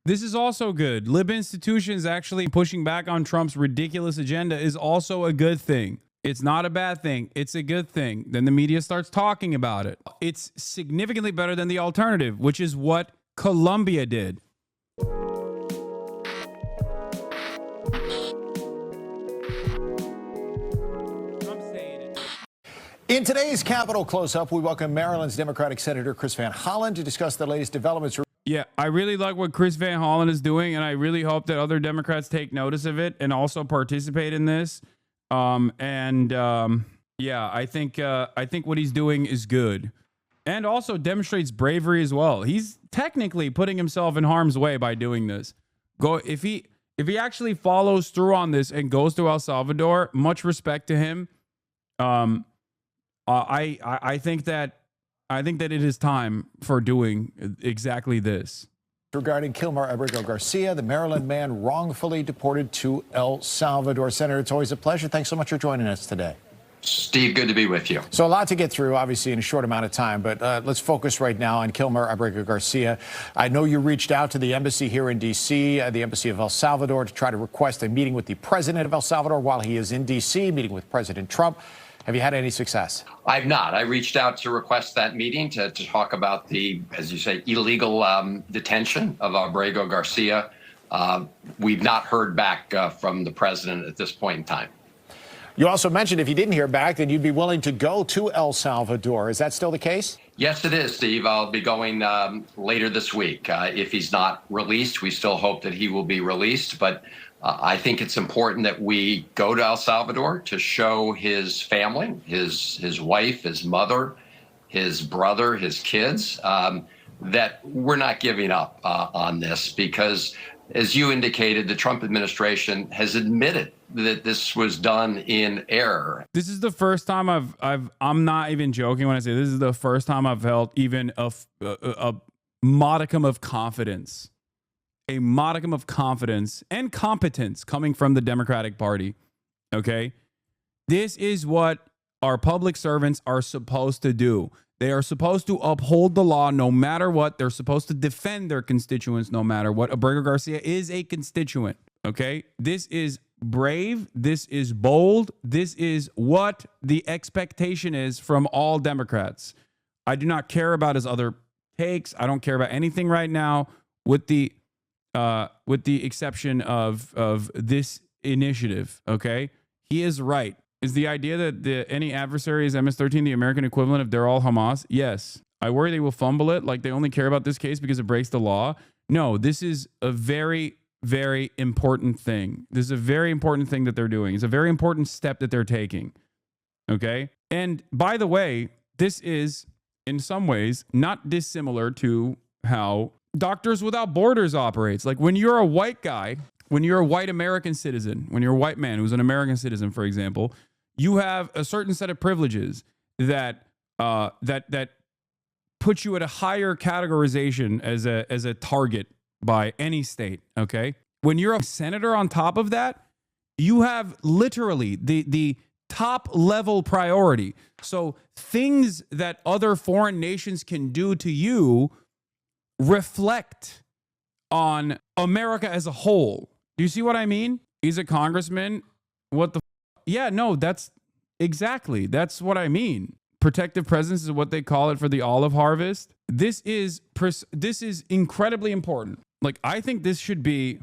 This is also good. Lib institutions actually pushing back on Trump's ridiculous agenda is also a good thing. It's not a bad thing. It's a good thing. Then the media starts talking about it. It's significantly better than the alternative, which is what Colombia did. In today's Capitol Close-Up, we welcome Maryland's Democratic Senator Chris Van Hollen to discuss the latest developments. Yeah, I really like what Chris Van Hollen is doing, and I really hope that other Democrats take notice of it and also participate in this. Yeah, I think what he's doing is good, and also demonstrates bravery as well. He's technically putting himself in harm's way by doing this. If he actually follows through on this and goes to El Salvador, much respect to him. I think that it is time for doing exactly this. Regarding Kilmer Abrego Garcia, the Maryland man wrongfully deported to El Salvador. Senator, it's always a pleasure. Thanks so much for joining us today. Steve, good to be with you. So a lot to get through, obviously, in a short amount of time, but let's focus right now on Kilmer Abrego Garcia. I know you reached out to the embassy here in D.C., the embassy of El Salvador, to try to request a meeting with the president of El Salvador while he is in D.C., meeting with President Trump. Have you had any success? I've not. I reached out to request that meeting to talk about the, as you say, illegal detention of Abrego Garcia. We've not heard back from the president at this point in time. You also mentioned if you didn't hear back, then you'd be willing to go to El Salvador. Is that still the case? Yes, it is, Steve. I'll be going later this week. If he's not released, we still hope that he will be released. But I think it's important that we go to El Salvador to show his family, his wife, his mother, his brother, his kids, that we're not giving up on this because, as you indicated, the Trump administration has admitted that this was done in error. This is the first time I'm not even joking when I say this is the first time I've felt even a modicum of confidence. A modicum of confidence and competence coming from the Democratic Party. Okay? This is what our public servants are supposed to do. They are supposed to uphold the law no matter what. They're supposed to defend their constituents no matter what. Abrego Garcia is a constituent. Okay? This is brave. This is bold. This is what the expectation is from all Democrats. I do not care about his other takes. I don't care about anything right now with the exception of this initiative, okay? He is right. Is the idea that any adversary is MS-13 the American equivalent of they're all Hamas? Yes. I worry they will fumble it like they only care about this case because it breaks the law. No, this is a very, very important thing. This is a very important thing that they're doing. It's a very important step that they're taking, okay? And by the way, this is in some ways not dissimilar to how Doctors Without Borders operates. Like when you're a white guy, when you're a white American citizen, when you're a white man who's an American citizen, for example, you have a certain set of privileges that put you at a higher categorization as a target by any state. Okay, when you're a senator on top of that, you have literally the top level priority. So things that other foreign nations can do to you reflect on America as a whole. Do you see what I mean? He's a congressman. What the? Yeah, no, that's what I mean. Protective presence is what they call it for the olive harvest. This is incredibly important. Like, I think this should be,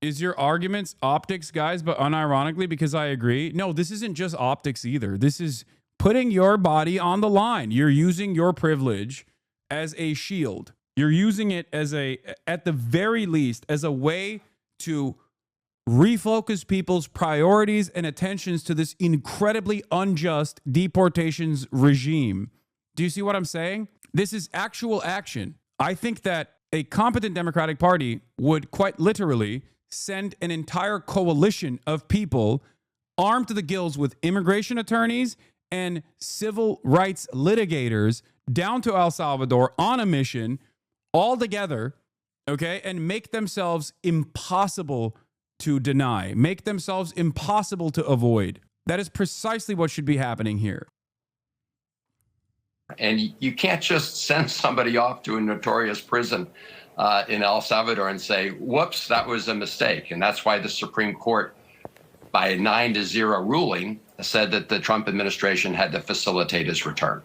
is your arguments optics, guys? But unironically, because I agree. No, this isn't just optics either. This is putting your body on the line. You're using your privilege as a shield. You're using it at the very least, as a way to refocus people's priorities and attentions to this incredibly unjust deportations regime. Do you see what I'm saying? This is actual action. I think that a competent Democratic Party would quite literally send an entire coalition of people armed to the gills with immigration attorneys and civil rights litigators down to El Salvador on a mission all together, okay, and make themselves impossible to deny, make themselves impossible to avoid. That is precisely what should be happening here. And you can't just send somebody off to a notorious prison in El Salvador and say, whoops, that was a mistake. And that's why the Supreme Court, by a 9-0 ruling, said that the Trump administration had to facilitate his return.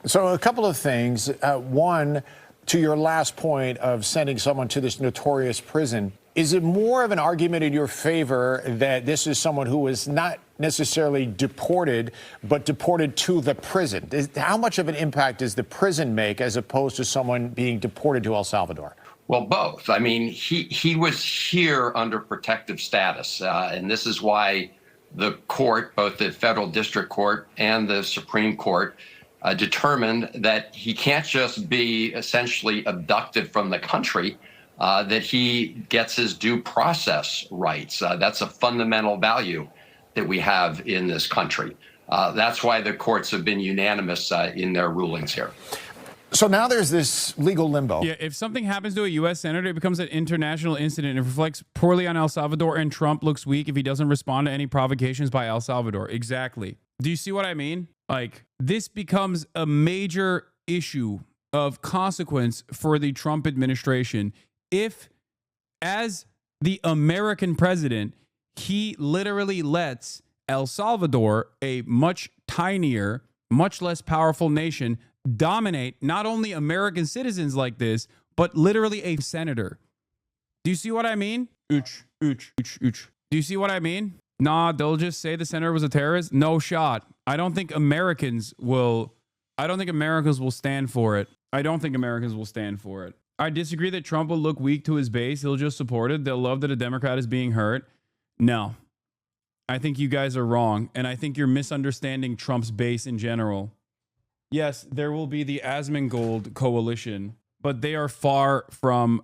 So a couple of things. One, to your last point of sending someone to this notorious prison, is it more of an argument in your favor that this is someone who was not necessarily deported, but deported to the prison? How much of an impact does the prison make as opposed to someone being deported to El Salvador? Well, both. I mean, he was here under protective status, and this is why the court, both the federal district court and the Supreme Court, determined that he can't just be essentially abducted from the country, that he gets his due process rights. That's a fundamental value that we have in this country. That's why the courts have been unanimous in their rulings here. So now there's this legal limbo. Yeah, if something happens to a U.S. senator, it becomes an international incident. It reflects poorly on El Salvador, and Trump looks weak if he doesn't respond to any provocations by El Salvador. Exactly. Do you see what I mean? Like, this becomes a major issue of consequence for the Trump administration if, as the American president, he literally lets El Salvador, a much tinier, much less powerful nation, dominate not only American citizens like this, but literally a senator. Do you see what I mean? Do you see what I mean? Nah, they'll just say the senator was a terrorist. No shot. I don't think Americans will stand for it. I disagree that Trump will look weak to his base. He'll just support it. They'll love that a Democrat is being hurt. No. I think you guys are wrong, and I think you're misunderstanding Trump's base in general. Yes, there will be the Asmongold coalition, but they are far from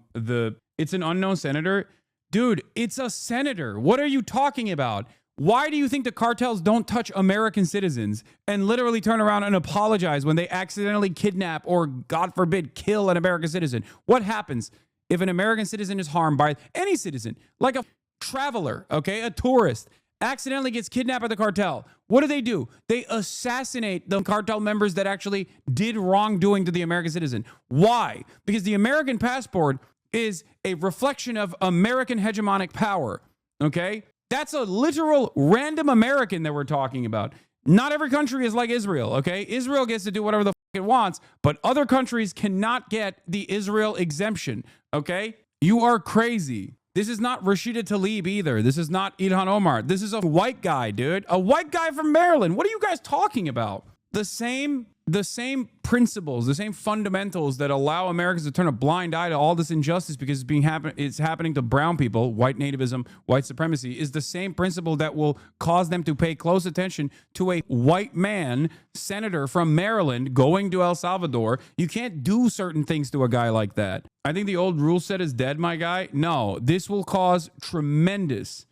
it's an unknown senator. Dude, it's a senator. What are you talking about? Why do you think the cartels don't touch American citizens and literally turn around and apologize when they accidentally kidnap or, God forbid, kill an American citizen? What happens if an American citizen is harmed by any citizen, like a traveler, okay, a tourist, accidentally gets kidnapped by the cartel? What do? They assassinate the cartel members that actually did wrongdoing to the American citizen. Why? Because the American passport is a reflection of American hegemonic power, okay? That's a literal random American that we're talking about. Not every country is like Israel, okay? Israel gets to do whatever the fuck it wants, but other countries cannot get the Israel exemption, okay? You are crazy. This is not Rashida Tlaib either. This is not Ilhan Omar. This is a white guy, dude. A white guy from Maryland. What are you guys talking about? The same principles, the same fundamentals that allow Americans to turn a blind eye to all this injustice because it's happening to brown people, white nativism, white supremacy, is the same principle that will cause them to pay close attention to a white man, senator from Maryland, going to El Salvador. You can't do certain things to a guy like that. I think the old rule set is dead, my guy. No, this will cause tremendous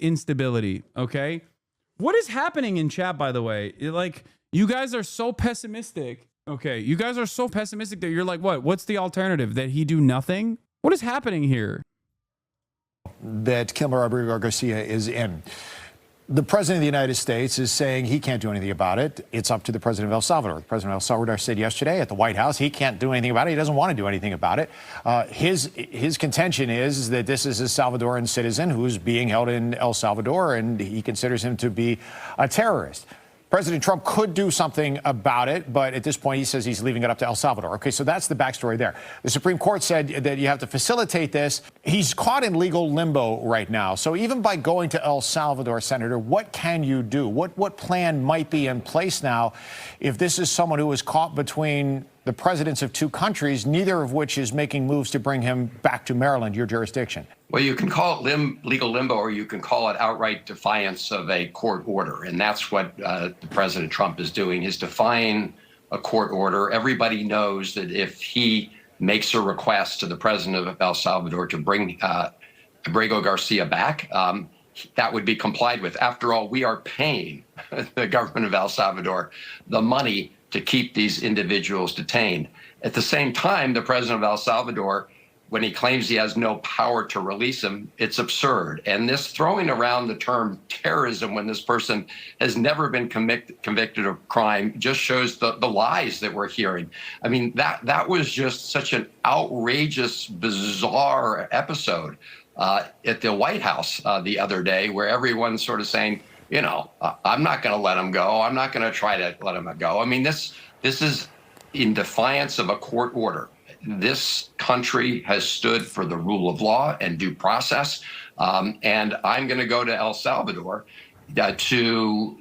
instability, okay? What is happening in chat, by the way? You guys are so pessimistic. Okay, you guys are so pessimistic that you're like, what? What's the alternative? That he do nothing? What is happening here? That Kilmer Garcia is in. The president of the United States is saying he can't do anything about it. It's up to the president of El Salvador. The president of El Salvador said yesterday at the White House he can't do anything about it. He doesn't want to do anything about it. His contention is that this is a Salvadoran citizen who's being held in El Salvador, and he considers him to be a terrorist. President Trump could do something about it, but at this point, he says he's leaving it up to El Salvador. Okay, so that's the backstory there. The Supreme Court said that you have to facilitate this. He's caught in legal limbo right now. So even by going to El Salvador, Senator, what can you do? What plan might be in place now if this is someone who is caught between the presidents of two countries, neither of which is making moves to bring him back to Maryland, your jurisdiction? Well, you can call it legal limbo, or you can call it outright defiance of a court order. And that's what President Trump is doing, is defying a court order. Everybody knows that if he makes a request to the president of El Salvador to bring Abrego Garcia back, that would be complied with. After all, we are paying the government of El Salvador the money to keep these individuals detained. At the same time, the president of El Salvador when he claims he has no power to release him, it's absurd. And this throwing around the term terrorism when this person has never been convicted of crime just shows the lies that we're hearing. I mean, that was just such an outrageous, bizarre episode at the White House the other day, where everyone's sort of saying, you know, I'm not going to let him go. I'm not going to try to let him go. I mean, this is in defiance of a court order. This country has stood for the rule of law and due process. And I'm going to go to El Salvador to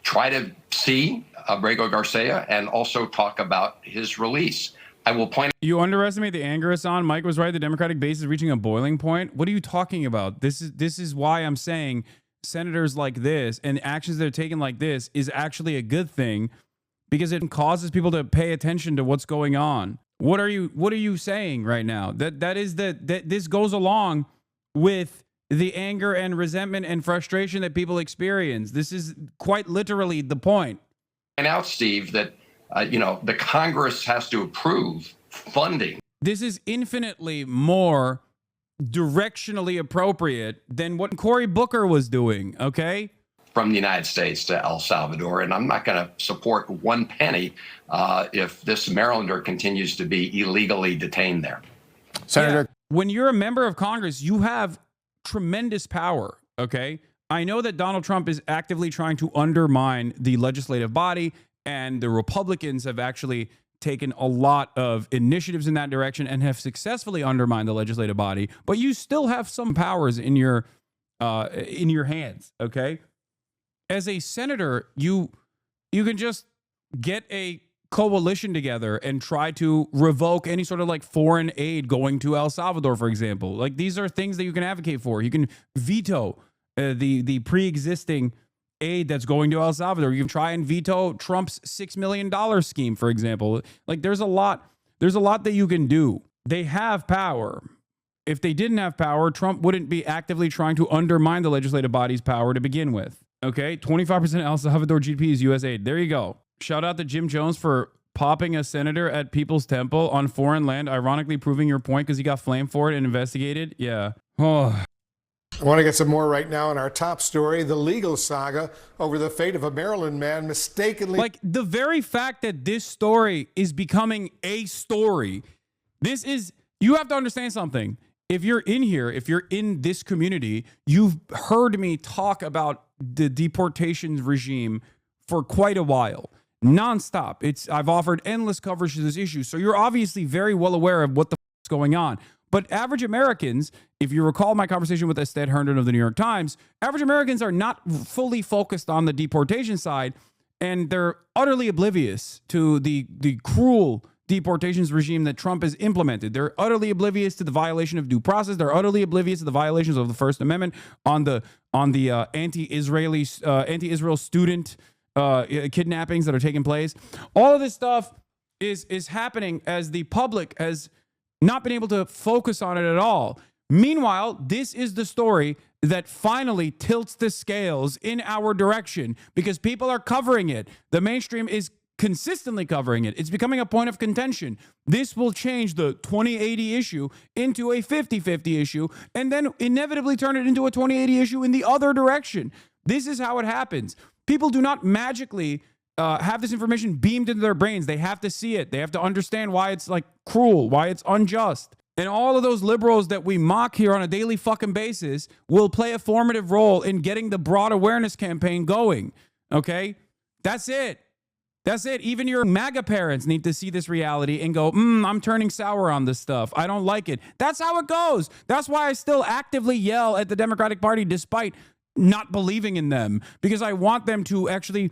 try to see Abrego Garcia and also talk about his release. I will point. You underestimate the anger, Hassan. Mike was right. The Democratic base is reaching a boiling point. What are you talking about? This is why I'm saying senators like this and actions that are taken like this is actually a good thing, because it causes people to pay attention to what's going on. What are you saying right now? That this goes along with the anger and resentment and frustration that people experience. This is quite literally the point. And out, Steve, that the Congress has to approve funding. This is infinitely more directionally appropriate than what Cory Booker was doing. Okay. From the United States to El Salvador. And I'm not going to support one penny if this Marylander continues to be illegally detained there. Senator, when you're a member of Congress, you have tremendous power. Okay. I know that Donald Trump is actively trying to undermine the legislative body, and the Republicans have actually taken a lot of initiatives in that direction and have successfully undermined the legislative body. But you still have some powers in your hands. Okay. As a senator, you can just get a coalition together and try to revoke any sort of like foreign aid going to El Salvador, for example. Like, these are things that you can advocate for. You can veto the pre-existing aid that's going to El Salvador. You can try and veto Trump's $6 million scheme, for example. Like, there's a lot that you can do. They have power. If they didn't have power, Trump wouldn't be actively trying to undermine the legislative body's power to begin with. Okay, 25% El Salvador GDP is U.S. aid. There you go. Shout out to Jim Jones for popping a senator at People's Temple on foreign land, ironically proving your point because he got flamed for it and investigated. Yeah. Oh. I want to get some more right now in our top story, the legal saga over the fate of a Maryland man mistakenly. Like, the very fact that this story is becoming a story, you have to understand something. If you're in here, if you're in this community, you've heard me talk about the deportation regime for quite a while, nonstop. I've offered endless coverage to this issue. So you're obviously very well aware of what the is going on. But average Americans, if you recall my conversation with Ested Herndon of the New York Times, average Americans are not fully focused on the deportation side, and they're utterly oblivious to the cruel deportations regime that Trump has implemented. They're utterly oblivious to the violation of due process. They're utterly oblivious to the violations of the First Amendment on the anti-Israel student kidnappings that are taking place. All of this stuff is happening as the public has not been able to focus on it at all. Meanwhile, this is the story that finally tilts the scales in our direction because people are covering it. The mainstream is consistently covering it. It's becoming a point of contention. This will change the 2080 issue into a 50-50 issue and then inevitably turn it into a 2080 issue in the other direction. This is how it happens. People do not magically have this information beamed into their brains. They have to see it. They have to understand why it's like cruel, why it's unjust. And all of those liberals that we mock here on a daily fucking basis will play a formative role in getting the broad awareness campaign going. Okay? That's it. That's it. Even your MAGA parents need to see this reality and go, I'm turning sour on this stuff. I don't like it. That's how it goes. That's why I still actively yell at the Democratic Party despite not believing in them, because I want them to actually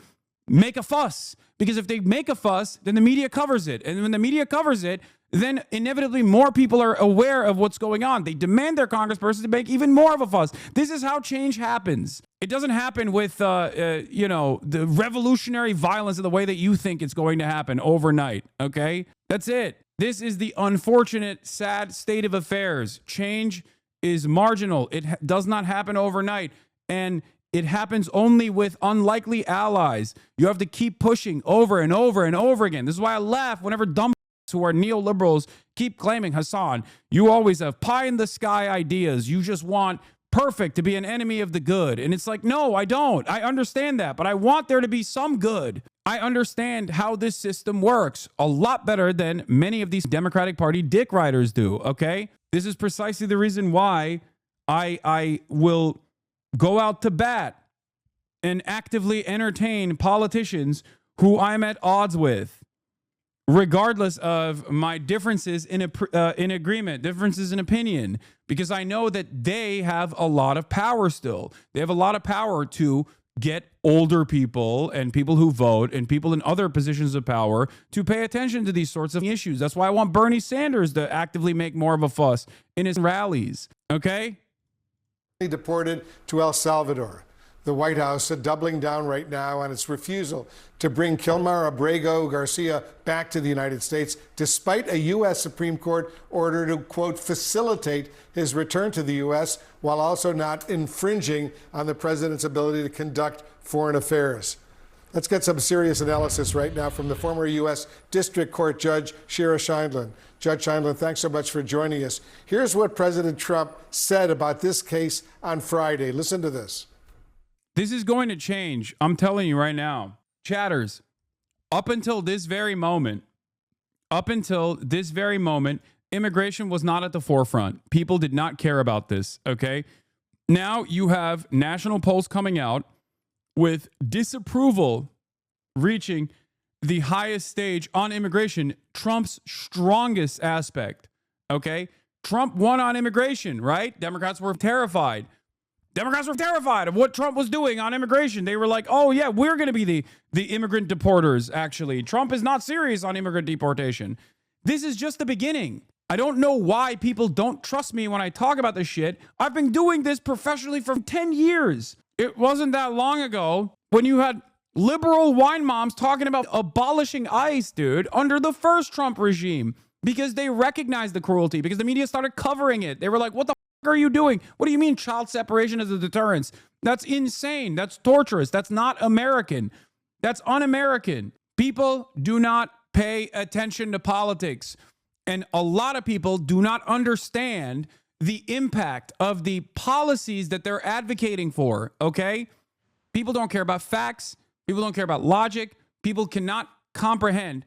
make a fuss. Because if they make a fuss, then the media covers it. And when the media covers it, then inevitably more people are aware of what's going on. They demand their congresspersons to make even more of a fuss. This is how change happens. It doesn't happen with, the revolutionary violence in the way that you think it's going to happen overnight. Okay? That's it. This is the unfortunate, sad state of affairs. Change is marginal. It does not happen overnight. And it happens only with unlikely allies. You have to keep pushing over and over and over again. This is why I laugh whenever dumb who are neoliberals keep claiming, Hassan, you always have pie in the sky ideas. You just want perfect to be an enemy of the good. And it's like, no, I don't. I understand that, but I want there to be some good. I understand how this system works a lot better than many of these Democratic Party dick riders do, okay? This is precisely the reason why I will go out to bat and actively entertain politicians who I'm at odds with, regardless of my differences in agreement, differences in opinion, because I know that they have a lot of power still. They have a lot of power to get older people and people who vote and people in other positions of power to pay attention to these sorts of issues. That's why I want Bernie Sanders to actively make more of a fuss in his rallies, okay? Deported to El Salvador. The White House doubling down right now on its refusal to bring Kilmer Abrego Garcia back to the United States, despite a U.S. Supreme Court order to, quote, facilitate his return to the U.S. while also not infringing on the president's ability to conduct foreign affairs. Let's get some serious analysis right now from the former U.S. District Court Judge Shira Scheindlin. Judge Scheindlin, thanks so much for joining us. Here's what President Trump said about this case on Friday. Listen to this. This is going to change. I'm telling you right now. Chatters, up until this very moment, immigration was not at the forefront. People did not care about this, okay? Now you have national polls coming out with disapproval reaching the highest stage on immigration, Trump's strongest aspect, okay? Trump won on immigration, right? Democrats were terrified. Democrats were terrified of what Trump was doing on immigration. They were like, oh, yeah, we're going to be the immigrant deporters, actually. Trump is not serious on immigrant deportation. This is just the beginning. I don't know why people don't trust me when I talk about this shit. I've been doing this professionally for 10 years. It wasn't that long ago when you had liberal wine moms talking about abolishing ICE, dude, under the first Trump regime because they recognized the cruelty, because the media started covering it. They were like, what the are you doing? What do you mean child separation is a deterrence? That's insane. That's torturous. That's not American. That's un-American. People do not pay attention to politics. And a lot of people do not understand the impact of the policies that they're advocating for, okay? People don't care about facts. People don't care about logic. People cannot comprehend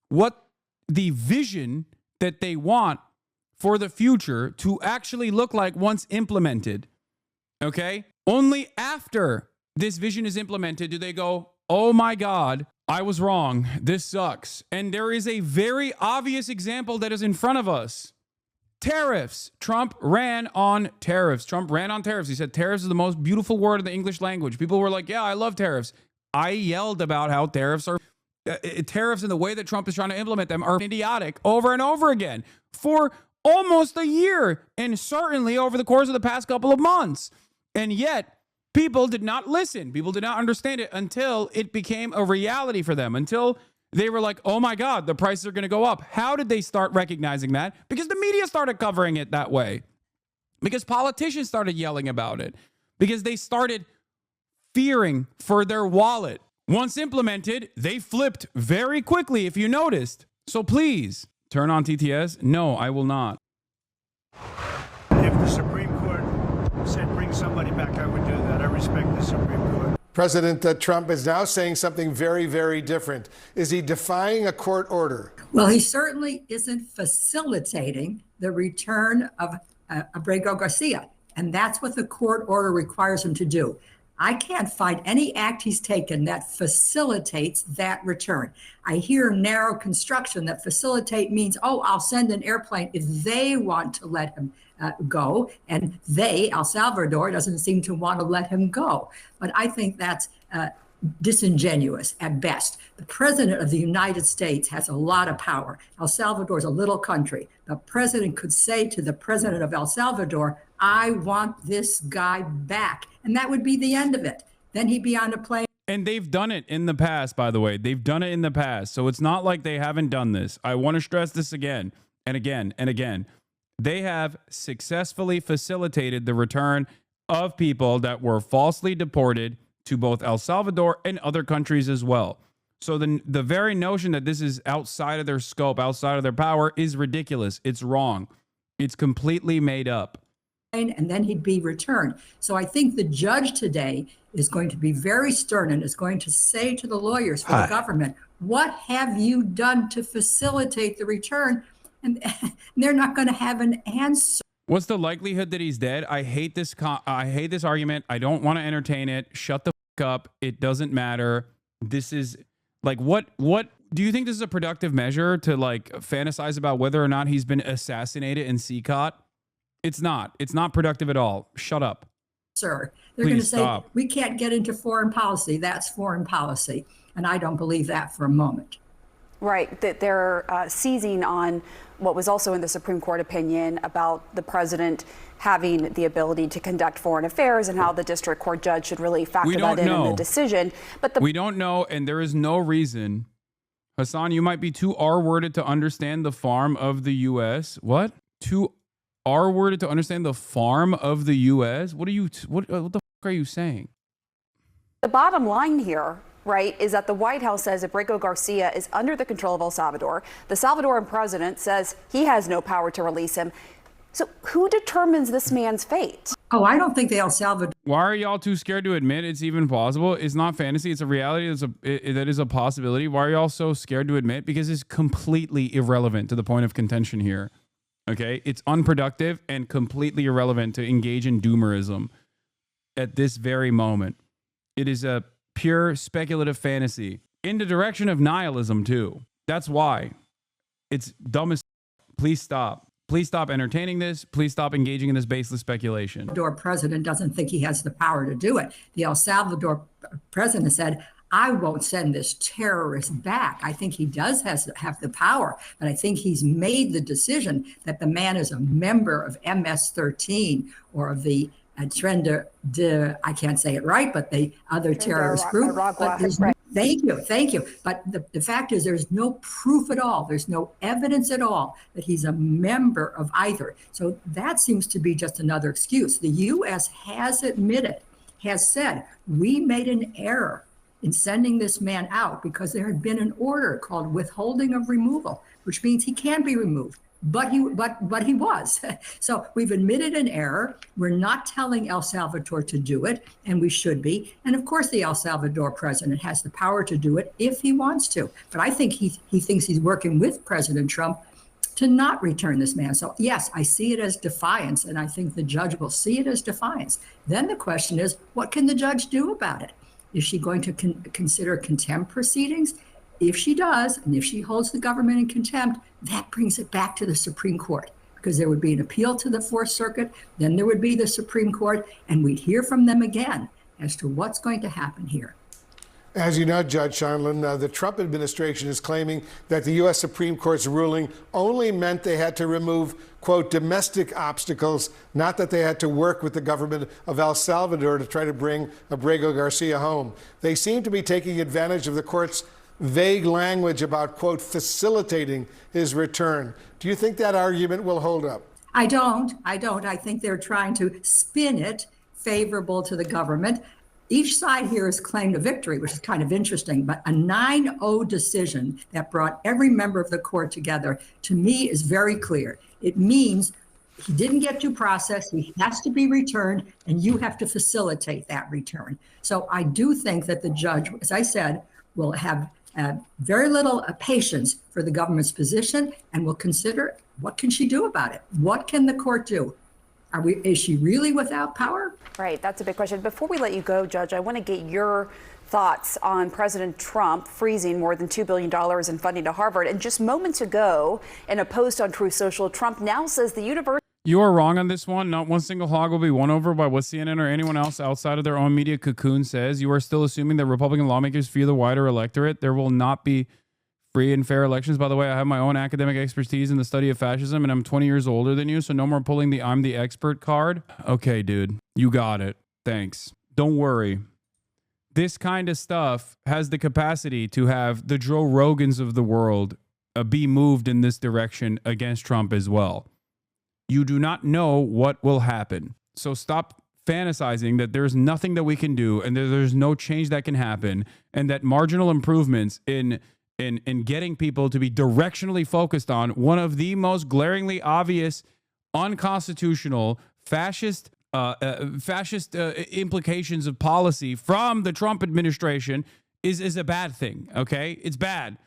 what the vision that they want for the future to actually look like once implemented, okay? Only after this vision is implemented do they go, oh my God, I was wrong. This sucks. And there is a very obvious example that is in front of us. Tariffs. Trump ran on tariffs. He said tariffs is the most beautiful word in the English language. People were like, yeah, I love tariffs. I yelled about how tariffs and the way that Trump is trying to implement them are idiotic over and over again for almost a year, and certainly over the course of the past couple of months. And yet, people did not listen. People did not understand it until it became a reality for them, until they were like, oh my God, the prices are going to go up. How did they start recognizing that? Because the media started covering it that way. Because politicians started yelling about it. Because they started fearing for their wallet. Once implemented, they flipped very quickly, if you noticed. So please, turn on TTS? No, I will not. If the Supreme Court said bring somebody back, I would do that. I respect the Supreme Court. President Trump is now saying something very, very different. Is he defying a court order? Well, he certainly isn't facilitating the return of Abrego Garcia, and that's what the court order requires him to do. I can't find any act he's taken that facilitates that return. I hear narrow construction that facilitate means, oh, I'll send an airplane if they want to let him go. And they, El Salvador, doesn't seem to want to let him go. But I think that's disingenuous at best. The president of the United States has a lot of power. El Salvador is a little country. The president could say to the president of El Salvador, I want this guy back. And that would be the end of it. Then he'd be on a plane. And they've done it in the past, by the way. They've done it in the past. So it's not like they haven't done this. I want to stress this again and again and again. They have successfully facilitated the return of people that were falsely deported to both El Salvador and other countries as well. So the very notion that this is outside of their scope, outside of their power, is ridiculous. It's wrong. It's completely made up. And then he'd be returned. So I think the judge today is going to be very stern and is going to say to the lawyers for the government, what have you done to facilitate the return? And they're not going to have an answer. What's the likelihood that he's dead? I hate this. I hate this argument. I don't want to entertain it. Shut the fuck up. It doesn't matter. This is like, what do you think this is a productive measure to like fantasize about whether or not he's been assassinated in CCOT? It's not. It's not productive at all. Shut up. Sir, they're Please going to say, stop. we can't get into foreign policy. That's foreign policy. And I don't believe that for a moment. Right, that they're seizing on what was also in the Supreme Court opinion about the president having the ability to conduct foreign affairs and how the district court judge should really factor that in the decision. But we don't know, and there is no reason. Hasan, you might be too R-worded to understand the farm of the U.S. What? Too R-worded to understand the farm of the U.S.? What the fuck are you saying? the bottom line here, right, is that the White House says Abrego Garcia is under the control of El Salvador. The Salvadoran president says he has no power to release him. So who determines this man's fate? Oh, I don't think the El Salvador. Why are y'all too scared to admit it's even possible? It's not fantasy. It's a reality. That is a possibility. Why are y'all so scared to admit? Because it's completely irrelevant to the point of contention here. Okay? It's unproductive and completely irrelevant to engage in doomerism at this very moment. It is a pure speculative fantasy in the direction of nihilism too. That's why. It's dumb as. Please stop. Please stop entertaining this. Please stop engaging in this baseless speculation. El Salvador president doesn't think he has the power to do it. The El Salvador president said, I won't send this terrorist back. I think he does have the power, but I think he's made the decision that the man is a member of MS-13 or of the I can't say it right, but the other terrorist group. Thank you. But the fact is there's no proof at all. There's no evidence at all that he's a member of either. So that seems to be just another excuse. The U.S. has said, we made an error in sending this man out because there had been an order called withholding of removal, which means he can be removed. But he was. So we've admitted an error. We're not telling El Salvador to do it, and we should be. And of course, the El Salvador president has the power to do it if he wants to. But I think he thinks he's working with President Trump to not return this man. So yes, I see it as defiance, and I think the judge will see it as defiance. Then the question is, what can the judge do about it? Is she going to consider contempt proceedings? If she does, and if she holds the government in contempt, that brings it back to the Supreme Court, because there would be an appeal to the Fourth Circuit, then there would be the Supreme Court, and we'd hear from them again as to what's going to happen here. As you know, Judge Sondland, the Trump administration is claiming that the U.S. Supreme Court's ruling only meant they had to remove, quote, domestic obstacles, not that they had to work with the government of El Salvador to try to bring Abrego Garcia home. They seem to be taking advantage of the court's vague language about, quote, facilitating his return. Do you think that argument will hold up? I don't. I think they're trying to spin it favorable to the government. Each side here has claimed a victory, which is kind of interesting, but a 9-0 decision that brought every member of the court together, to me, is very clear. It means he didn't get due process, he has to be returned, and you have to facilitate that return. So I do think that the judge, as I said, will have very little patience for the government's position and will consider what can she do about it? What can the court do? Is she really without power? Right, that's a big question. Before we let you go, Judge, I want to get your thoughts on President Trump freezing more than $2 billion in funding to Harvard. And just moments ago, in a post on Truth Social, Trump now says the university... You are wrong on this one. Not one single hog will be won over by what CNN or anyone else outside of their own media cocoon says. You are still assuming that Republican lawmakers fear the wider electorate. There will not be free and fair elections. By the way, I have my own academic expertise in the study of fascism, and I'm 20 years older than you, so no more pulling the I'm the expert card. Okay, dude. You got it. Thanks. Don't worry. This kind of stuff has the capacity to have the Joe Rogans of the world be moved in this direction against Trump as well. You do not know what will happen. So stop fantasizing that there's nothing that we can do and there's no change that can happen, and that marginal improvements in getting people to be directionally focused on one of the most glaringly obvious, unconstitutional, fascist implications of policy from the Trump administration is a bad thing. Okay, it's bad.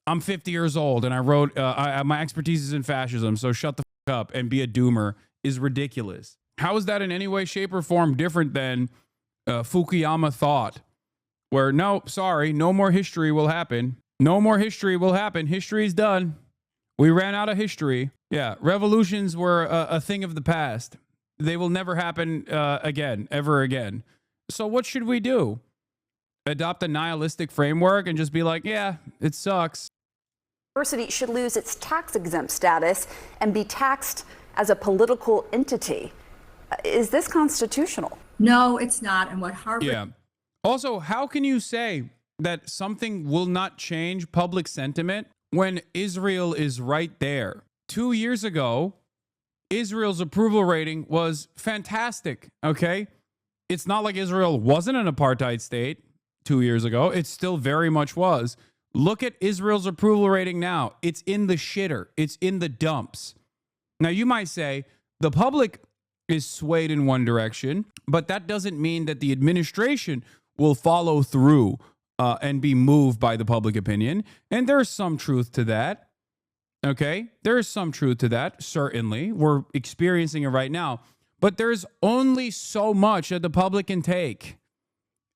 I'm 50 years old and I wrote my expertise is in fascism, so shut the fuck up and be a doomer is ridiculous. How is that in any way, shape, or form different than Fukuyama thought, where no more history will happen. No more history will happen. History is done. We ran out of history. Yeah, revolutions were a thing of the past. They will never happen again, ever again. So what should we do? Adopt a nihilistic framework and just be like, yeah, it sucks. University should lose its tax-exempt status and be taxed as a political entity. Is this constitutional? No, it's not. And what Harvard... Yeah. Also, how can you say that something will not change public sentiment when Israel is right there? 2 years ago, Israel's approval rating was fantastic, okay? It's not like Israel wasn't an apartheid state 2 years ago. It still very much was. Look at Israel's approval rating now. It's in the shitter. It's in the dumps. Now, you might say the public is swayed in one direction, but that doesn't mean that the administration will follow through and be moved by the public opinion. And there's some truth to that. Okay, there is some truth to that, certainly. We're experiencing it right now. But there's only so much that the public can take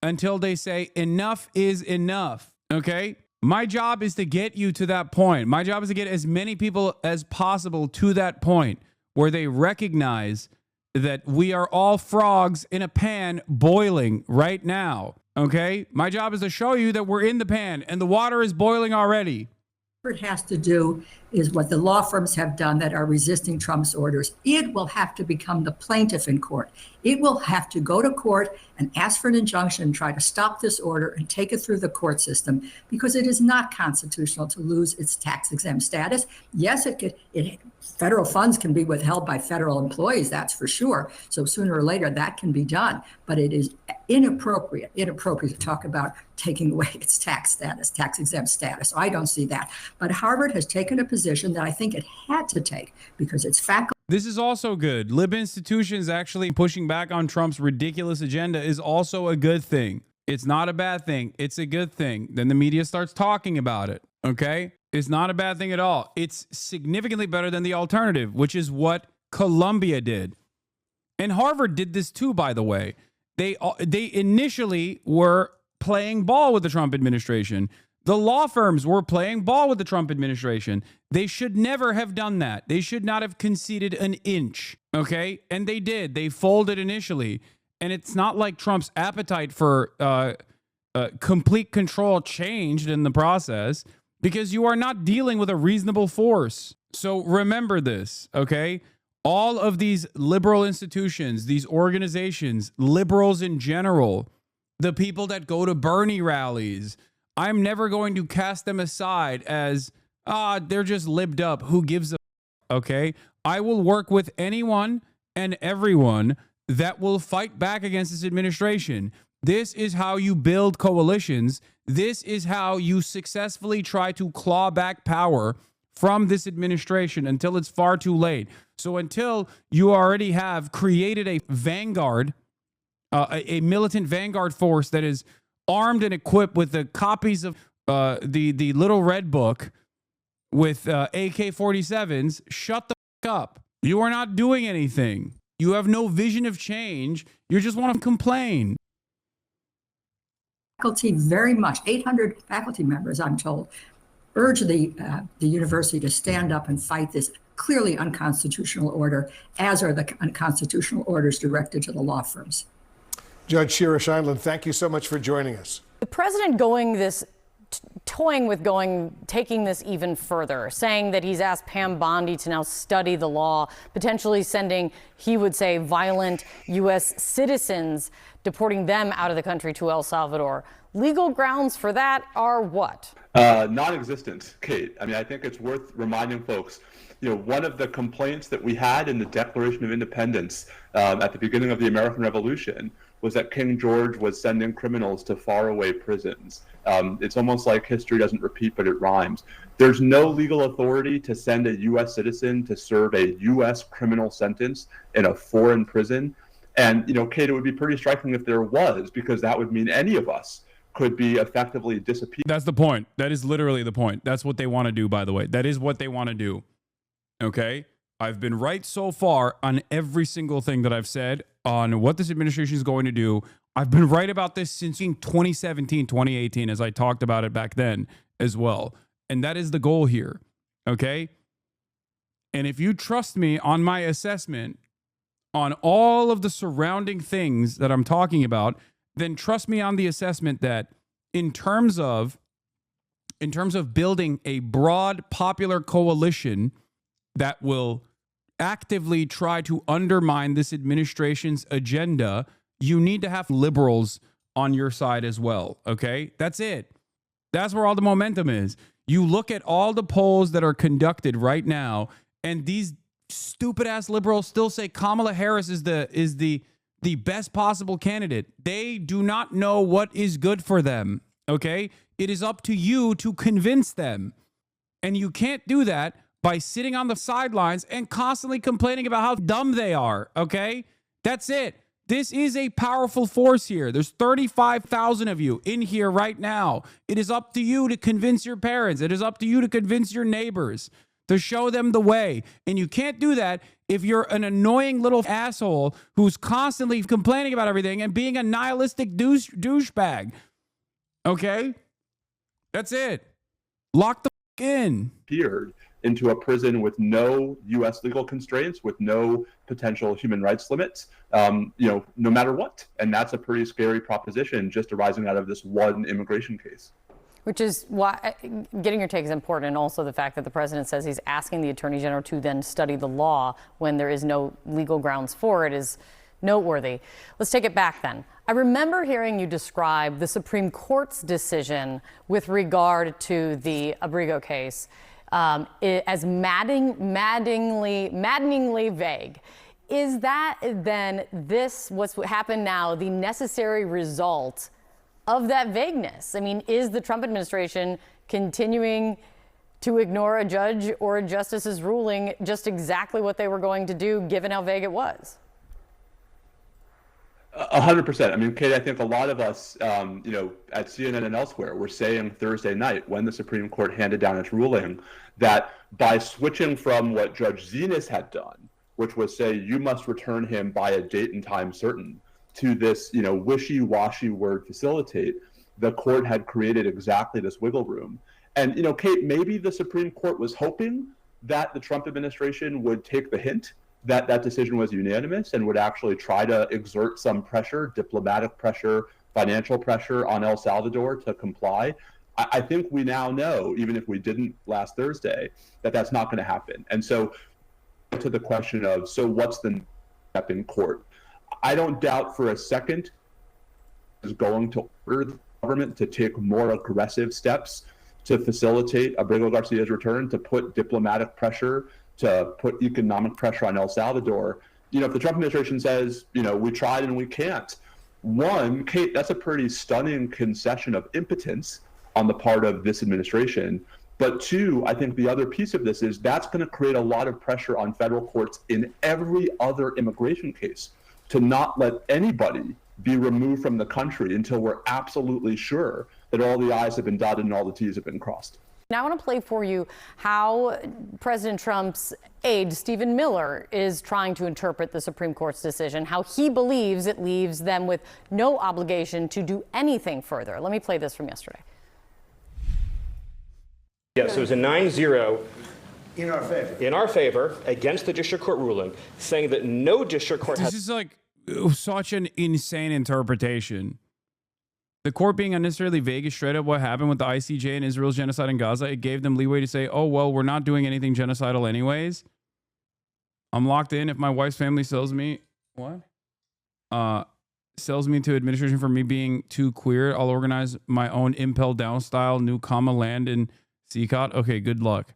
until they say enough is enough. Okay, my job is to get you to that point. My job is to get as many people as possible to that point where they recognize that we are all frogs in a pan boiling right now. Okay, my job is to show you that we're in the pan and the water is boiling already. What it has to do is what the law firms have done that are resisting Trump's orders. It will have to become the plaintiff in court. It will have to go to court and ask for an injunction and try to stop this order and take it through the court system, because it is not constitutional to lose its tax-exempt status. Yes, federal funds can be withheld by federal employees, that's for sure. So sooner or later that can be done. But it is inappropriate to talk about taking away its tax-exempt status. I don't see that. But Harvard has taken a position that I think it had to take because it's faculty. This is also good. Lib institutions actually pushing back on Trump's ridiculous agenda is also a good thing. It's not a bad thing. It's a good thing. Then the media starts talking about it. Okay? It's not a bad thing at all. It's significantly better than the alternative, which is what Columbia did. And Harvard did this too, by the way. They initially were playing ball with the Trump administration. The law firms were playing ball with the Trump administration. They should never have done that. They should not have conceded an inch, okay? And they did. They folded initially. And it's not like Trump's appetite for complete control changed in the process, because you are not dealing with a reasonable force. So remember this, okay? All of these liberal institutions, these organizations, liberals in general, the people that go to Bernie rallies, I'm never going to cast them aside as, they're just libbed up. Who gives a okay? I will work with anyone and everyone that will fight back against this administration. This is how you build coalitions. This is how you successfully try to claw back power from this administration until it's far too late. So until you already have created a vanguard, a militant vanguard force that is armed and equipped with the copies of the little red book with AK-47s, shut the fuck up. You are not doing anything. You have no vision of change. You just want to complain. Faculty very much, 800 faculty members, I'm told, urge the university to stand up and fight this clearly unconstitutional order, as are the unconstitutional orders directed to the law firms. Judge Shira Scheindlin, thank you so much for joining us. The president going this toying with taking this even further, saying that he's asked Pam Bondi to now study the law, potentially sending, he would say, violent U.S. citizens, deporting them out of the country to El Salvador. Legal grounds for that are what? Non-existent, Kate. I mean, I think it's worth reminding folks, one of the complaints that we had in the Declaration of Independence at the beginning of the American Revolution was that King George was sending criminals to faraway prisons. It's almost like history doesn't repeat, but it rhymes. There's no legal authority to send a U.S. citizen to serve a U.S. criminal sentence in a foreign prison. And, Kate, it would be pretty striking if there was, because that would mean any of us could be effectively disappeared. That's the point. That is literally the point. That's what they want to do, by the way. That is what they want to do. Okay? I've been right so far on every single thing that I've said on what this administration is going to do. I've been right about this since 2017, 2018, as I talked about it back then as well. And that is the goal here. Okay? And if you trust me on my assessment on all of the surrounding things that I'm talking about, then trust me on the assessment that in terms of building a broad popular coalition that will actively try to undermine this administration's agenda, you need to have liberals on your side as well, okay? That's it. That's where all the momentum is. You look at all the polls that are conducted right now, and these stupid-ass liberals still say Kamala Harris is the best possible candidate. They do not know what is good for them, okay? It is up to you to convince them. And you can't do that by sitting on the sidelines and constantly complaining about how dumb they are, okay? That's it. This is a powerful force here. There's 35,000 of you in here right now. It is up to you to convince your parents. It is up to you to convince your neighbors, to show them the way. And you can't do that if you're an annoying little asshole who's constantly complaining about everything and being a nihilistic douchebag. Okay? That's it. Lock the in. Into a prison with no U.S. legal constraints, with no potential human rights limits, no matter what. And that's a pretty scary proposition just arising out of this one immigration case. Which is why getting your take is important, and also the fact that the president says he's asking the attorney general to then study the law when there is no legal grounds for it is noteworthy. Let's take it back then. I remember hearing you describe the Supreme Court's decision with regard to the Abrigo case as maddeningly vague. Is that then what's happened now, the necessary result of that vagueness? I mean, is the Trump administration continuing to ignore a judge or a justice's ruling just exactly what they were going to do, given how vague it was? 100%. I mean, Kate, I think a lot of us, at CNN and elsewhere, were saying Thursday night when the Supreme Court handed down its ruling that by switching from what Judge Zenas had done, which was say you must return him by a date and time certain, to this, wishy-washy word facilitate, the court had created exactly this wiggle room. And, Kate, maybe the Supreme Court was hoping that the Trump administration would take the hint that that decision was unanimous and would actually try to exert some pressure, diplomatic pressure, financial pressure on El Salvador to comply. I think we now know, even if we didn't last Thursday, that that's not going to happen. And so to the question of, so what's the next step in court? I don't doubt for a second is going to order the government to take more aggressive steps to facilitate Abrigo Garcia's return, to put diplomatic pressure, to put economic pressure on El Salvador. If the Trump administration says, we tried and we can't, one, Kate, that's a pretty stunning concession of impotence on the part of this administration. But two, I think the other piece of this is that's going to create a lot of pressure on federal courts in every other immigration case to not let anybody be removed from the country until we're absolutely sure that all the I's have been dotted and all the T's have been crossed. Now I want to play for you how President Trump's aide, Stephen Miller, is trying to interpret the Supreme Court's decision, how he believes it leaves them with no obligation to do anything further. Let me play this from yesterday. Yes, it was a 9-0 in our favor against the district court ruling, saying that no district court This is like such an insane interpretation. The court being unnecessarily vague is straight up what happened with the ICJ and Israel's genocide in Gaza. It gave them leeway to say, oh, well, we're not doing anything genocidal anyways. I'm locked in. If my wife's family sells me, sells me to administration for me being too queer, I'll organize my own Impel Down style new comma land in CCOT. Okay, good luck.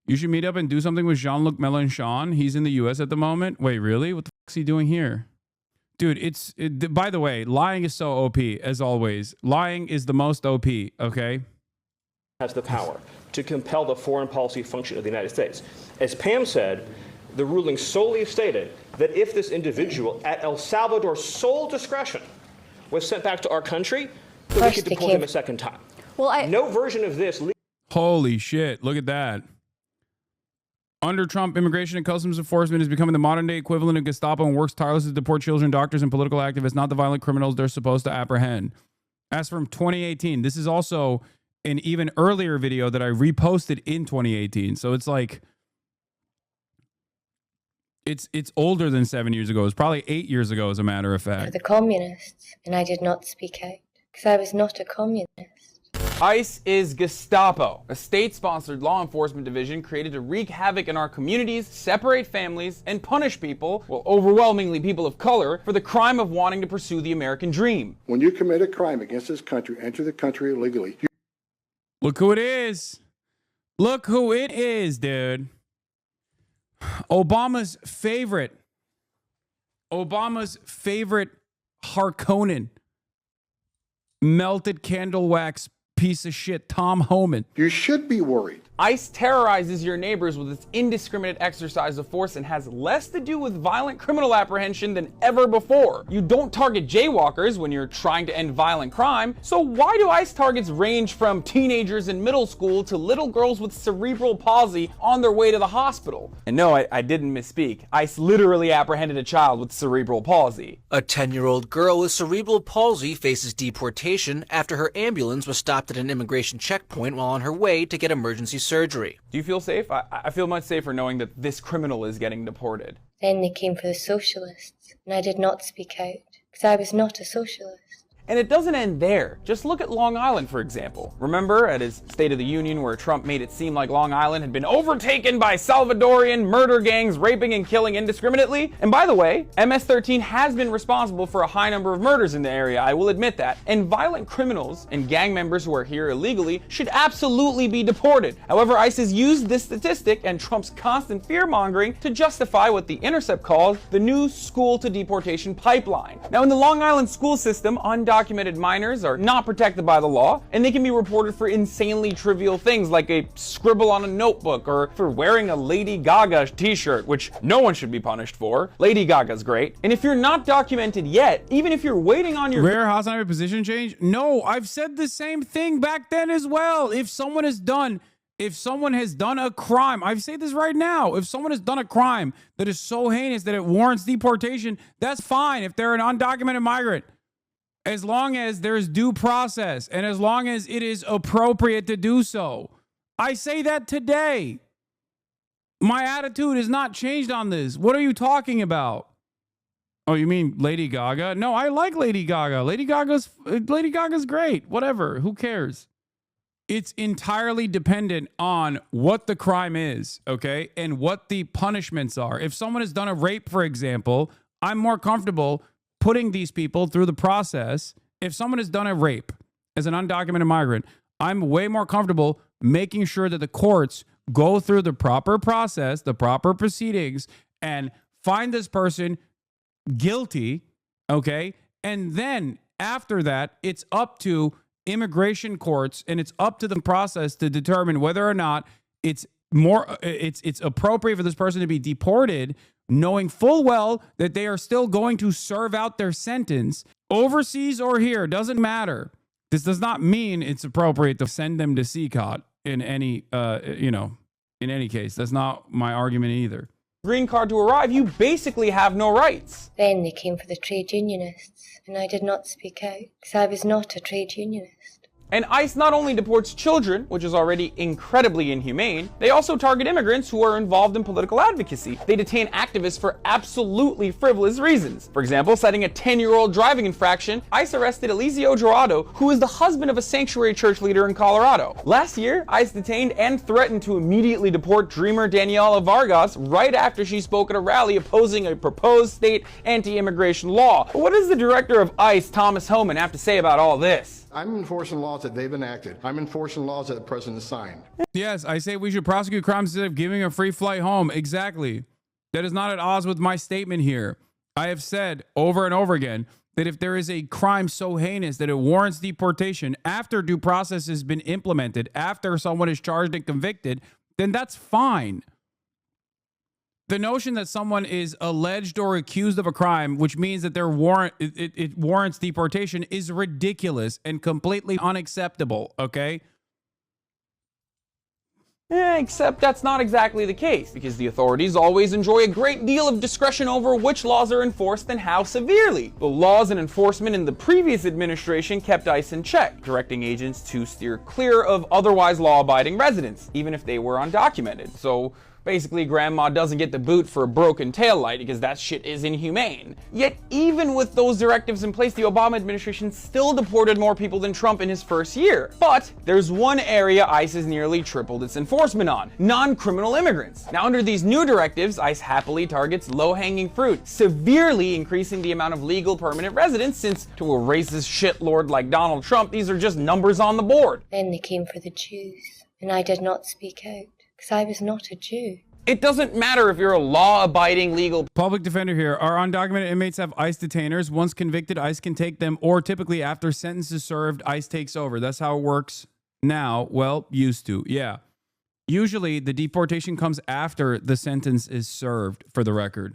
You should meet up and do something with Jean-Luc Mélenchon. He's in the U.S. at the moment. Wait, really? What the fuck is he doing here? Dude, by the way, lying is so OP, as always. Lying is the most OP, okay? Has the power to compel the foreign policy function of the United States. As Pam said, the ruling solely stated that if this individual, at El Salvador's sole discretion, was sent back to our country, that we could deport him a second time. Well, no version of this. Holy shit, look at that. Under Trump, immigration and customs enforcement is becoming the modern-day equivalent of Gestapo and works tirelessly to deport children, doctors, and political activists, not the violent criminals they're supposed to apprehend. As from 2018, this is also an even earlier video that I reposted in 2018. So it's like, it's older than 7 years ago. It's probably 8 years ago, as a matter of fact. The communists, and I did not speak out because I was not a communist. ICE is Gestapo, a state-sponsored law enforcement division created to wreak havoc in our communities, separate families, and punish people, well, overwhelmingly people of color, for the crime of wanting to pursue the American dream. When you commit a crime against this country, enter the country illegally. Look who it is. Look who it is, dude. Obama's favorite Harkonnen, melted candle wax piece of shit, Tom Homan. You should be worried. ICE terrorizes your neighbors with its indiscriminate exercise of force and has less to do with violent criminal apprehension than ever before. You don't target jaywalkers when you're trying to end violent crime, so why do ICE targets range from teenagers in middle school to little girls with cerebral palsy on their way to the hospital? And no, I didn't misspeak. ICE literally apprehended a child with cerebral palsy. A 10-year-old girl with cerebral palsy faces deportation after her ambulance was stopped at an immigration checkpoint while on her way to get emergency surgery. Do you feel safe? I feel much safer knowing that this criminal is getting deported. Then they came for the socialists, and I did not speak out because I was not a socialist. And it doesn't end there. Just look at Long Island, for example. Remember at his State of the Union where Trump made it seem like Long Island had been overtaken by Salvadorian murder gangs raping and killing indiscriminately? And by the way, MS-13 has been responsible for a high number of murders in the area, I will admit that. And violent criminals and gang members who are here illegally should absolutely be deported. However, ICE has used this statistic and Trump's constant fear-mongering to justify what The Intercept calls the new school to deportation pipeline. Now, in the Long Island school system, undocumented minors are not protected by the law, and they can be reported for insanely trivial things like a scribble on a notebook or for wearing a Lady Gaga t-shirt, which no one should be punished for. Lady Gaga's great. And if you're not documented yet, even if you're waiting on your rare Hasanabi position change, no, I've said the same thing back then as well. If someone has done a crime, I say this right now, if someone has done a crime that is so heinous that it warrants deportation, that's fine if they're an undocumented migrant. As long as there's due process and as long as it is appropriate to do so. I say that today. My attitude has not changed on this. What are you talking about? Oh, you mean Lady Gaga? No, I like Lady Gaga. Lady Gaga's great. Whatever. Who cares? It's entirely dependent on what the crime is, okay? And what the punishments are. If someone has done a rape, for example, I'm more comfortable putting these people through the process. If someone has done a rape as an undocumented migrant, I'm way more comfortable making sure that the courts go through the proper process, the proper proceedings, and find this person guilty, okay? And then after that, it's up to immigration courts and it's up to the process to determine whether or not it's appropriate for this person to be deported, knowing full well that they are still going to serve out their sentence overseas or here, doesn't matter. This does not mean it's appropriate to send them to CCOT in any, in any case. That's not my argument either. Green card to arrive, you basically have no rights. Then they came for the trade unionists, and I did not speak out because I was not a trade unionist. And ICE not only deports children, which is already incredibly inhumane, they also target immigrants who are involved in political advocacy. They detain activists for absolutely frivolous reasons. For example, citing a 10-year-old driving infraction, ICE arrested Eliseo Dorado, who is the husband of a sanctuary church leader in Colorado. Last year, ICE detained and threatened to immediately deport dreamer Daniela Vargas right after she spoke at a rally opposing a proposed state anti-immigration law. But what does the director of ICE, Thomas Homan, have to say about all this? I'm enforcing laws that they've enacted. I'm enforcing laws that the president signed. Yes, I say we should prosecute crimes instead of giving a free flight home. Exactly. That is not at odds with my statement here. I have said over and over again that if there is a crime so heinous that it warrants deportation after due process has been implemented, after someone is charged and convicted, then that's fine. The notion that someone is alleged or accused of a crime, which means that it warrants deportation, is ridiculous and completely unacceptable, okay? Except that's not exactly the case, because the authorities always enjoy a great deal of discretion over which laws are enforced and how severely. The laws and enforcement in the previous administration kept ICE in check, directing agents to steer clear of otherwise law-abiding residents, even if they were undocumented. So basically, grandma doesn't get the boot for a broken taillight because that shit is inhumane. Yet, even with those directives in place, the Obama administration still deported more people than Trump in his first year. But there's one area ICE has nearly tripled its enforcement on: non-criminal immigrants. Now, under these new directives, ICE happily targets low-hanging fruit, severely increasing the amount of legal permanent residents, since to a racist shitlord like Donald Trump, these are just numbers on the board. Then they came for the Jews, and I did not speak out. Because I was not a Jew. It doesn't matter if you're a law-abiding legal public defender here. Our undocumented inmates have ICE detainers. Once convicted, ICE can take them, or typically after sentence is served, ICE takes over. That's how it works now. Well, used to. Yeah. Usually the deportation comes after the sentence is served, for the record.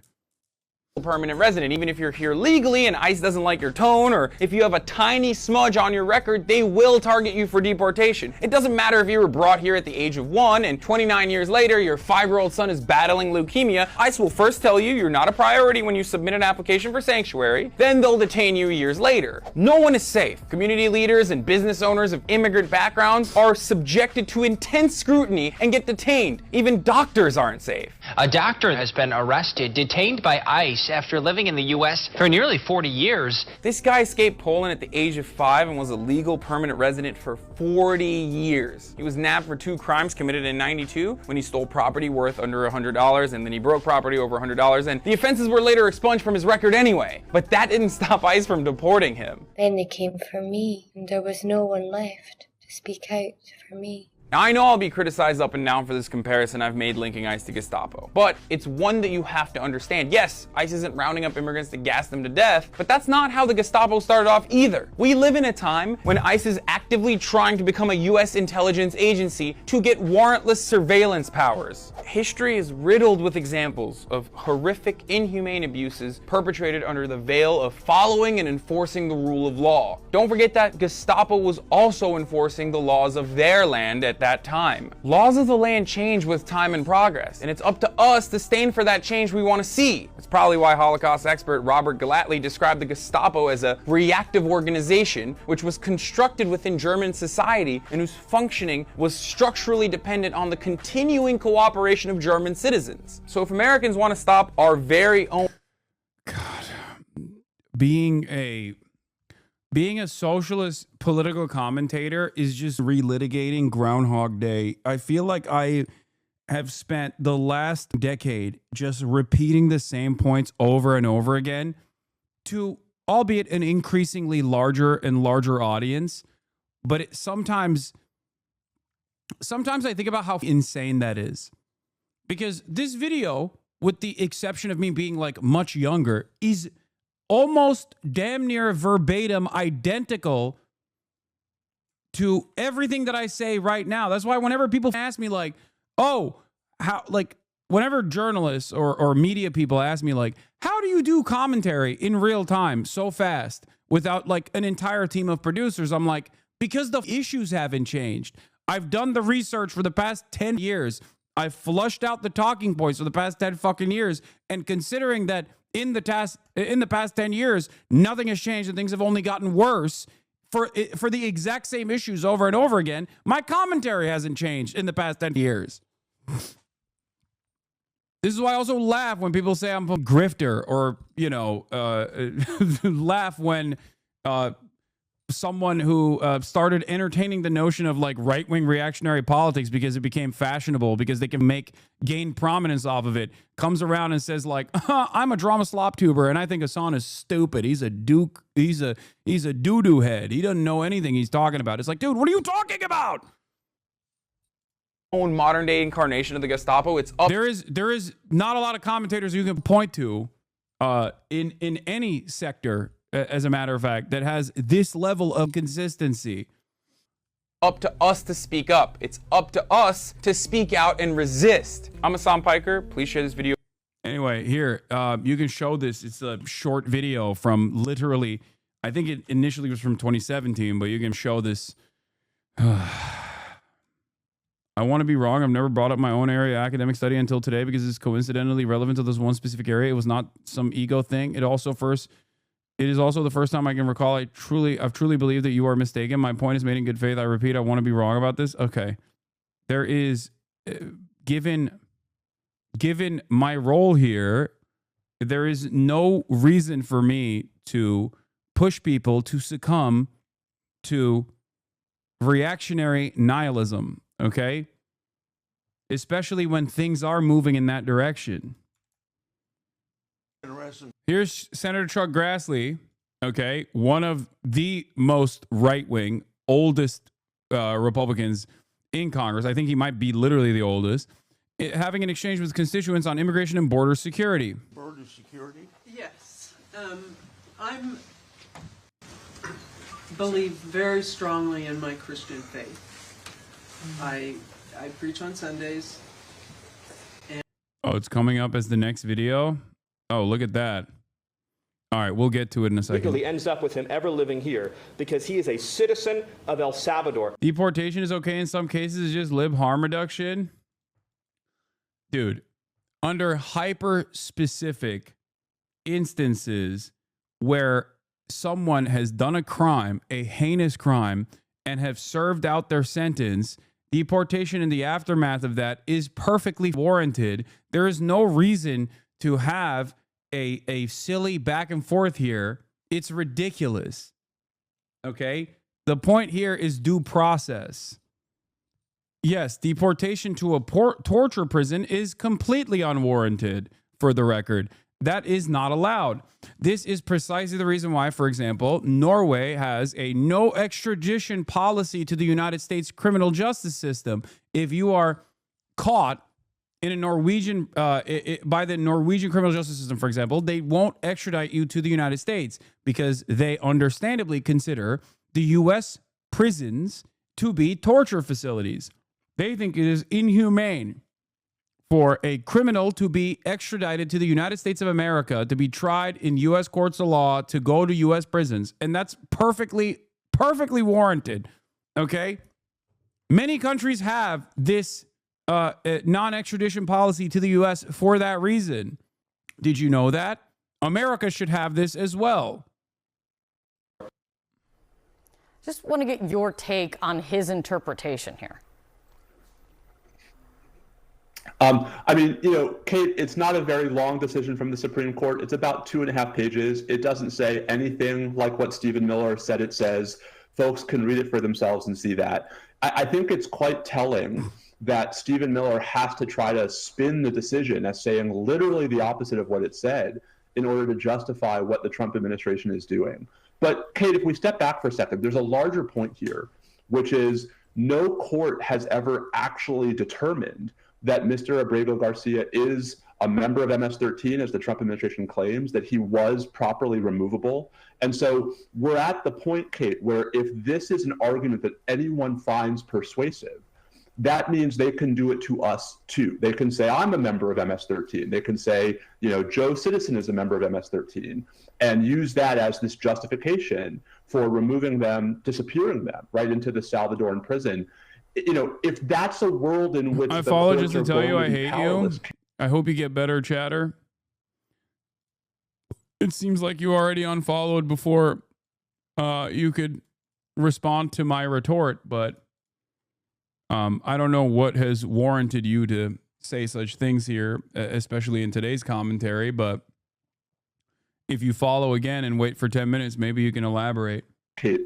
Permanent resident. Even if you're here legally and ICE doesn't like your tone, or if you have a tiny smudge on your record, they will target you for deportation. It doesn't matter if you were brought here at the age of 1 and 29 years later your 5-year-old son is battling leukemia. ICE will first tell you you're not a priority when you submit an application for sanctuary, then they'll detain you years later. No one is safe. Community leaders and business owners of immigrant backgrounds are subjected to intense scrutiny and get detained. Even doctors aren't safe. A doctor has been arrested, detained by ICE after living in the U.S. for nearly 40 years. This guy escaped Poland at the age of 5 and was a legal permanent resident for 40 years. He was nabbed for 2 crimes committed in '92 when he stole property worth under $100, and then he broke property over $100, and the offenses were later expunged from his record anyway. But that didn't stop ICE from deporting him. Then they came for me, and there was no one left to speak out for me. Now, I know I'll be criticized up and down for this comparison I've made linking ICE to Gestapo, but it's one that you have to understand. Yes, ICE isn't rounding up immigrants to gas them to death, but that's not how the Gestapo started off either. We live in a time when ICE is actively trying to become a U.S. intelligence agency to get warrantless surveillance powers. History is riddled with examples of horrific, inhumane abuses perpetrated under the veil of following and enforcing the rule of law. Don't forget that Gestapo was also enforcing the laws of their land at that time. Laws of the land change with time and progress, and it's up to us to stand for that change we want to see. It's probably why Holocaust expert Robert Galatly described the Gestapo as a reactive organization which was constructed within German society and whose functioning was structurally dependent on the continuing cooperation of German citizens. So if Americans want to stop our very own... God, being a socialist political commentator is just relitigating Groundhog Day. I feel like I have spent the last decade just repeating the same points over and over again to, albeit an increasingly larger and larger audience. But sometimes I think about how insane that is. Because this video, with the exception of me being like much younger, is almost damn near verbatim identical to everything that I say right now. That's why whenever people ask me like, oh, how, like whenever journalists or media people ask me like, how do you do commentary in real time so fast without like an entire team of producers? I'm like, because the issues haven't changed. I've done the research for the past 10 years. I've flushed out the talking points for the past 10 fucking years. And considering that in the past 10 years, nothing has changed and things have only gotten worse for the exact same issues over and over again. My commentary hasn't changed in the past 10 years. This is why I also laugh when people say I'm a grifter, or, you know, laugh when someone who started entertaining the notion of like right-wing reactionary politics because it became fashionable, because they can gain prominence off of it, comes around and says like, I'm a drama slop tuber and I think Hasan is stupid. He's a doo-doo head. He doesn't know anything he's talking about. It's like, dude, what are you talking about? Own modern day incarnation of the Gestapo. It's up. There is not a lot of commentators you can point to in any sector, as a matter of fact, that has this level of consistency. Up to us to speak up. It's up to us to speak out and resist. I'm Hasan Piker. Please share this video. Anyway, here, you can show this. It's a short video from literally, I think it initially was from 2017, but you can show this. I want to be wrong. I've never brought up my own area of academic study until today because it's coincidentally relevant to this one specific area. It was not some ego thing. It is also the first time I can recall I've truly believed that you are mistaken. My point is made in good faith. I repeat, I want to be wrong about this. Okay. There is, given my role here, there is no reason for me to push people to succumb to reactionary nihilism. Okay? Especially when things are moving in that direction. Here's Senator Chuck Grassley, okay, one of the most right-wing, oldest Republicans in Congress. I think he might be literally the oldest, having an exchange with constituents on immigration and border security. Border security? Yes. I believe very strongly in my Christian faith. I preach on Sundays. Oh, it's coming up as the next video. Oh, look at that. All right, we'll get to it in a second. Legally ends up with him ever living here because he is a citizen of El Salvador. Deportation is okay in some cases. It's just lib harm reduction. Dude, under hyper-specific instances where someone has done a crime, a heinous crime, and have served out their sentence, deportation in the aftermath of that is perfectly warranted. There is no reason to have a silly back and forth here. It's ridiculous. Okay? The point here is due process. Yes, deportation to a torture prison is completely unwarranted, for the record. That is not allowed. This is precisely the reason why, for example, Norway has a no extradition policy to the United States criminal justice system. If you are caught in a Norwegian, by the Norwegian criminal justice system, for example, they won't extradite you to the United States because they understandably consider the U.S. prisons to be torture facilities. They think it is inhumane for a criminal to be extradited to the United States of America, to be tried in U.S. courts of law, to go to U.S. prisons. And that's perfectly warranted, okay? Many countries have this non-extradition policy to the U.S. for that reason. Did you know that? America should have this as well. Just want to get your take on his interpretation here. I mean, you know, Kate, it's not a very long decision from the Supreme Court. It's about 2.5 pages. It doesn't say anything like what Stephen Miller said it says. Folks can read it for themselves and see that. I think it's quite telling that Stephen Miller has to try to spin the decision as saying literally the opposite of what it said in order to justify what the Trump administration is doing. But Kate, if we step back for a second, there's a larger point here, which is no court has ever actually determined that Mr. Abrego Garcia is a member of MS-13, as the Trump administration claims, that he was properly removable. And so we're at the point, Kate, where if this is an argument that anyone finds persuasive, that means they can do it to us too. They can say, I'm a member of MS-13. They can say, you know, Joe Citizen is a member of MS-13, and use that as this justification for removing them, disappearing them right into the Salvadoran prison. You know, if that's a world in which I follow just to tell you I hate you. I hope you get better, chatter. It seems like you already unfollowed before you could respond to my retort, but I don't know what has warranted you to say such things here, especially in today's commentary. But if you follow again and wait for 10 minutes, maybe you can elaborate.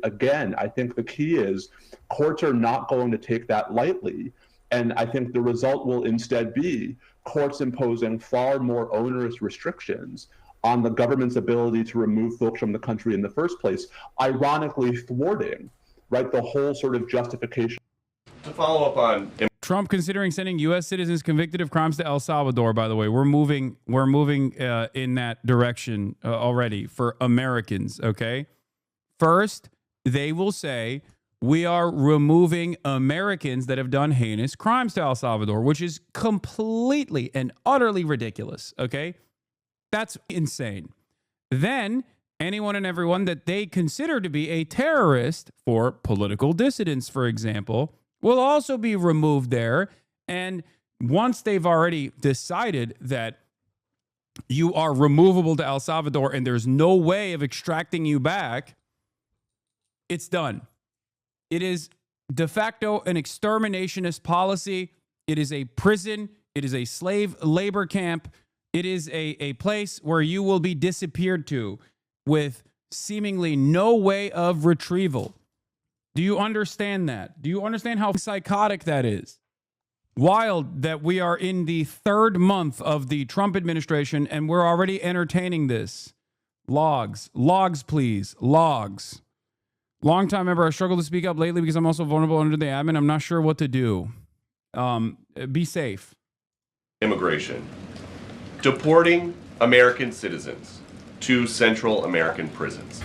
Again, I think the key is courts are not going to take that lightly. And I think the result will instead be courts imposing far more onerous restrictions on the government's ability to remove folks from the country in the first place, ironically thwarting, right, the whole sort of justification. To follow up on Trump considering sending U.S. citizens convicted of crimes to El Salvador. By the way, we're moving in that direction already for Americans. Okay, first they will say we are removing Americans that have done heinous crimes to El Salvador, which is completely and utterly ridiculous. Okay, that's insane. Then anyone and everyone that they consider to be a terrorist for political dissidents, for example, will also be removed there. And once they've already decided that you are removable to El Salvador and there's no way of extracting you back, it's done. It is de facto an exterminationist policy. It is a prison. It is a slave labor camp. It is a place where you will be disappeared to with seemingly no way of retrieval. Do you understand that? Do you understand how psychotic that is? Wild that we are in the third month of the Trump administration and we're already entertaining this. Logs, please, logs. Long-time member, I struggle to speak up lately because I'm also vulnerable under the admin. I'm not sure what to do. Be safe. Immigration. Deporting American citizens to Central American prisons.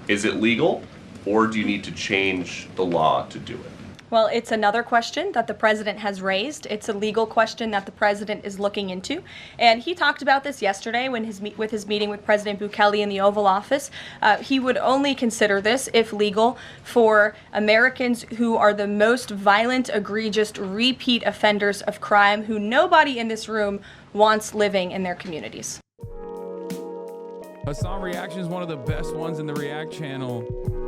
Is it legal, or do you need to change the law to do it? Well, it's another question that the president has raised. It's a legal question that the president is looking into. And he talked about this yesterday when with his meeting with President Bukele in the Oval Office. He would only consider this, if legal, for Americans who are the most violent, egregious, repeat offenders of crime who nobody in this room wants living in their communities. Hasan Reaction is one of the best ones in the React channel.